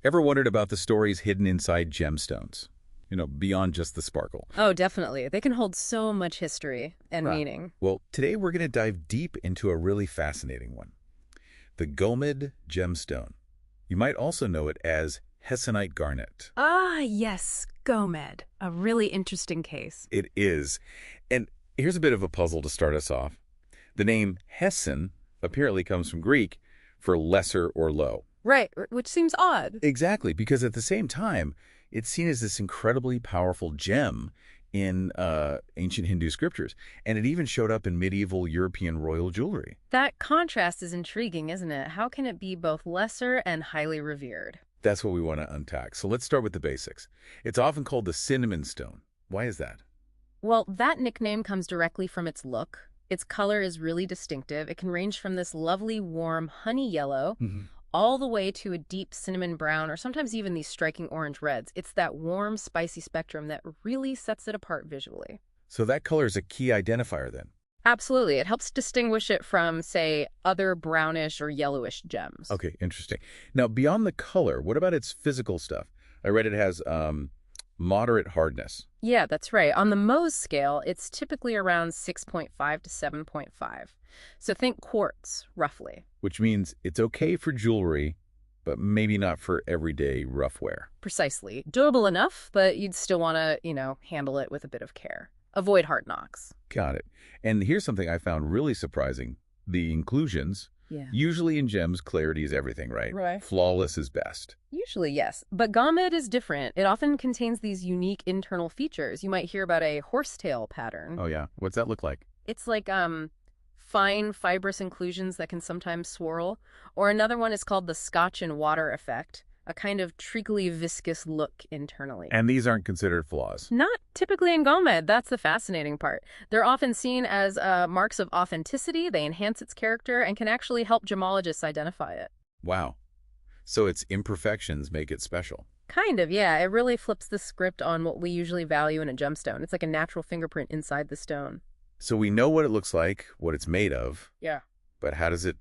Ever wondered about the stories hidden inside gemstones? Beyond just the sparkle. Oh, definitely. They can hold so much history and Right. meaning. Well, today we're going to dive deep into a really fascinating one. The Gomed gemstone. You might also know it as Hessonite Garnet. Ah, yes, Gomed. A really interesting case. It is. And here's a bit of a puzzle to start us off. The name Hesson apparently comes from Greek for lesser or low. Right, which seems odd. Exactly, because at the same time, it's seen as this incredibly powerful gem in ancient Hindu scriptures, and it even showed up in medieval European royal jewelry. That contrast is intriguing, isn't it? How can it be both lesser and highly revered? That's what we want to unpack. So let's start with the basics. It's often called the cinnamon stone. Why is that? Well, that nickname comes directly from its look. Its color is really distinctive. It can range from this lovely, warm honey yellow all the way to a deep cinnamon brown, or sometimes even these striking orange reds. It's that warm, spicy spectrum that really sets it apart visually. So that color is a key identifier then. Absolutely. It helps distinguish it from, say, other brownish or yellowish gems. Okay, interesting. Now, beyond the color, what about its physical stuff? I read it has moderate hardness. Yeah, that's right. On the Mohs scale, it's typically around 6.5 to 7.5. So think quartz, roughly. Which means it's okay for jewelry, but maybe not for everyday rough wear. Precisely. Durable enough, but you'd still want to, handle it with a bit of care. Avoid hard knocks. Got it. And here's something I found really surprising. The inclusions. Yeah. Usually in gems, clarity is everything, right? Right. Flawless is best. Usually, yes. But Gomed is different. It often contains these unique internal features. You might hear about a horsetail pattern. Oh, yeah. What's that look like? It's like fine fibrous inclusions that can sometimes swirl. Or another one is called the Scotch and water effect, a kind of treacly viscous look internally. And these aren't considered flaws. Not typically in Gomed. That's the fascinating part. They're often seen as marks of authenticity. They enhance its character and can actually help gemologists identify it. Wow. So its imperfections make it special. Kind of, yeah. It really flips the script on what we usually value in a gemstone. It's like a natural fingerprint inside the stone. So we know what it looks like, what it's made of. Yeah. But how does it,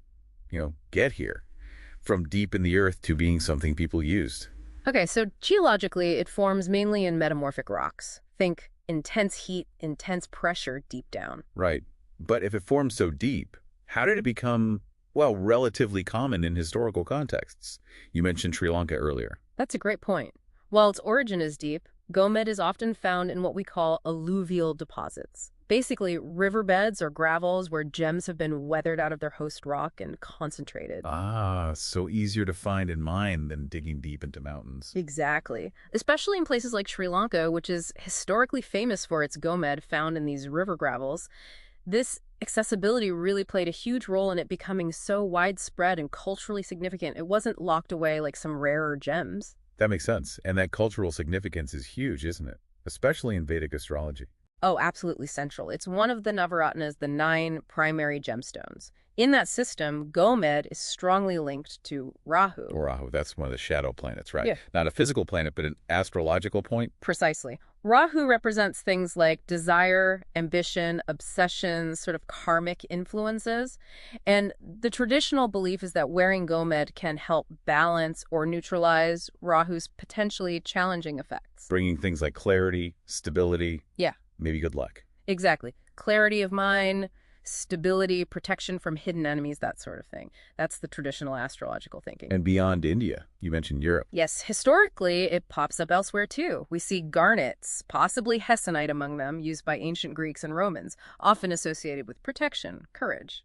get here? From deep in the earth to being something people used. Okay, so geologically, it forms mainly in metamorphic rocks. Think intense heat, intense pressure deep down. Right. But if it formed so deep, how did it become, relatively common in historical contexts? You mentioned Sri Lanka earlier. That's a great point. While its origin is deep, Gomed is often found in what we call alluvial deposits. Basically, riverbeds or gravels where gems have been weathered out of their host rock and concentrated. Ah, so easier to find and mine than digging deep into mountains. Exactly. Especially in places like Sri Lanka, which is historically famous for its Gomed found in these river gravels. This accessibility really played a huge role in it becoming so widespread and culturally significant. It wasn't locked away like some rarer gems. That makes sense. And that cultural significance is huge, isn't it? Especially in Vedic astrology. Oh, absolutely central. It's one of the Navaratnas, the 9 primary gemstones. In that system, Gomed is strongly linked to Rahu. Rahu, that's one of the shadow planets, right? Yeah. Not a physical planet, but an astrological point. Precisely. Rahu represents things like desire, ambition, obsessions, sort of karmic influences. And the traditional belief is that wearing Gomed can help balance or neutralize Rahu's potentially challenging effects. Bringing things like clarity, stability. Yeah. Maybe good luck. Exactly. Clarity of mind, stability, protection from hidden enemies, that sort of thing. That's the traditional astrological thinking. And beyond India, you mentioned Europe. Yes, historically, it pops up elsewhere too. We see garnets, possibly hessonite among them, used by ancient Greeks and Romans, often associated with protection, courage.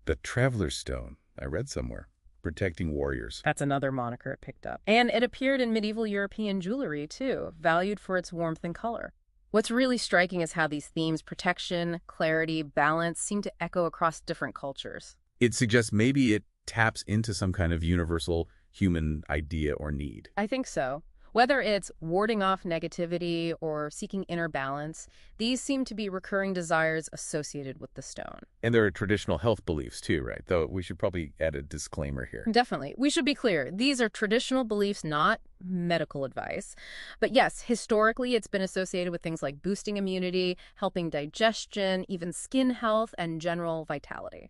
The traveler's stone, I read somewhere. Protecting warriors. That's another moniker it picked up. And it appeared in medieval European jewelry too, valued for its warmth and color. What's really striking is how these themes, protection, clarity, balance, seem to echo across different cultures. It suggests maybe it taps into some kind of universal human idea or need. I think so. Whether it's warding off negativity or seeking inner balance, these seem to be recurring desires associated with the stone. And there are traditional health beliefs too, right? Though we should probably add a disclaimer here. Definitely. We should be clear. These are traditional beliefs, not medical advice. But yes, historically, it's been associated with things like boosting immunity, helping digestion, even skin health, and general vitality.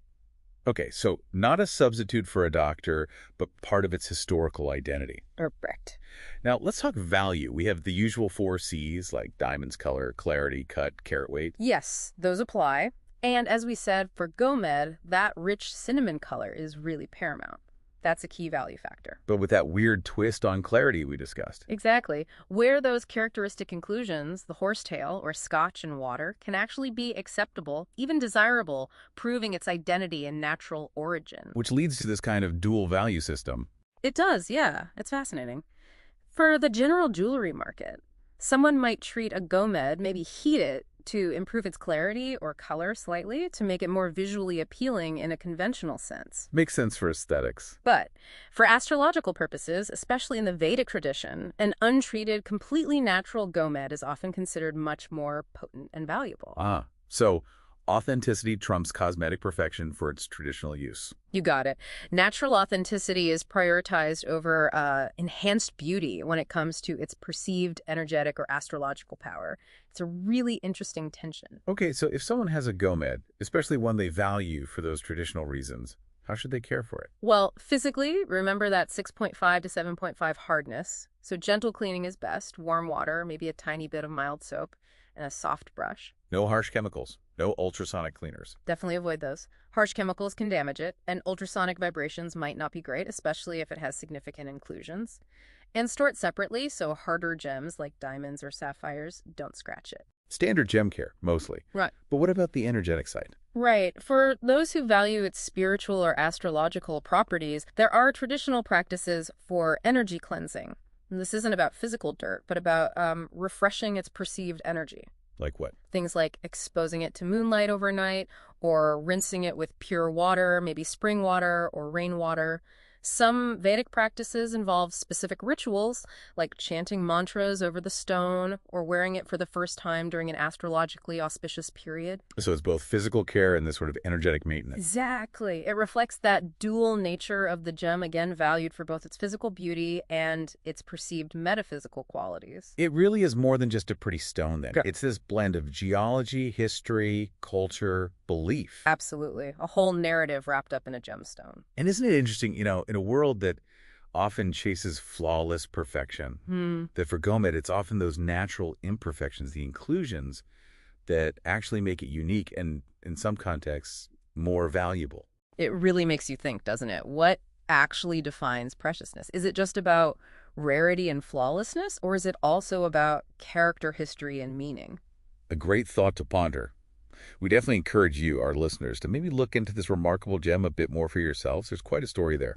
Okay, so not a substitute for a doctor, but part of its historical identity. Correct. Now, let's talk value. We have the usual 4 Cs, like diamond's color, clarity, cut, carat weight. Yes, those apply. And as we said, for Gomed, that rich cinnamon color is really paramount. That's a key value factor. But with that weird twist on clarity we discussed. Exactly. Where those characteristic inclusions, the horsetail or scotch and water, can actually be acceptable, even desirable, proving its identity and natural origin. Which leads to this kind of dual value system. It does, yeah. It's fascinating. For the general jewelry market, someone might treat a Gomed, maybe heat it to improve its clarity or color slightly to make it more visually appealing in a conventional sense. Makes sense for aesthetics. But for astrological purposes, especially in the Vedic tradition, an untreated, completely natural Gomed is often considered much more potent and valuable. So authenticity trumps cosmetic perfection for its traditional use. You got it. Natural authenticity is prioritized over enhanced beauty when it comes to its perceived energetic or astrological power. It's a really interesting tension. Okay, so if someone has a Gomed, especially one they value for those traditional reasons, how should they care for it? Well, physically, remember that 6.5 to 7.5 hardness. So gentle cleaning is best. Warm water, maybe a tiny bit of mild soap, and a soft brush. No harsh chemicals. No ultrasonic cleaners. Definitely avoid those. Harsh chemicals can damage it, and ultrasonic vibrations might not be great, especially if it has significant inclusions. And store it separately, so harder gems like diamonds or sapphires don't scratch it. Standard gem care, mostly. Right. But what about the energetic side? Right. For those who value its spiritual or astrological properties, there are traditional practices for energy cleansing. And this isn't about physical dirt, but about refreshing its perceived energy. Like what? Things like exposing it to moonlight overnight or rinsing it with pure water, maybe spring water or rainwater. Some Vedic practices involve specific rituals, like chanting mantras over the stone or wearing it for the first time during an astrologically auspicious period. So it's both physical care and this sort of energetic maintenance. Exactly. It reflects that dual nature of the gem, again valued for both its physical beauty and its perceived metaphysical qualities. It really is more than just a pretty stone, then. Yeah. It's this blend of geology, history, culture, belief. Absolutely. A whole narrative wrapped up in a gemstone. And isn't it interesting, in a world that often chases flawless perfection, that for Gomed, it's often those natural imperfections, the inclusions, that actually make it unique and, in some contexts, more valuable. It really makes you think, doesn't it? What actually defines preciousness? Is it just about rarity and flawlessness, or is it also about character, history, and meaning? A great thought to ponder. We definitely encourage you, our listeners, to maybe look into this remarkable gem a bit more for yourselves. There's quite a story there.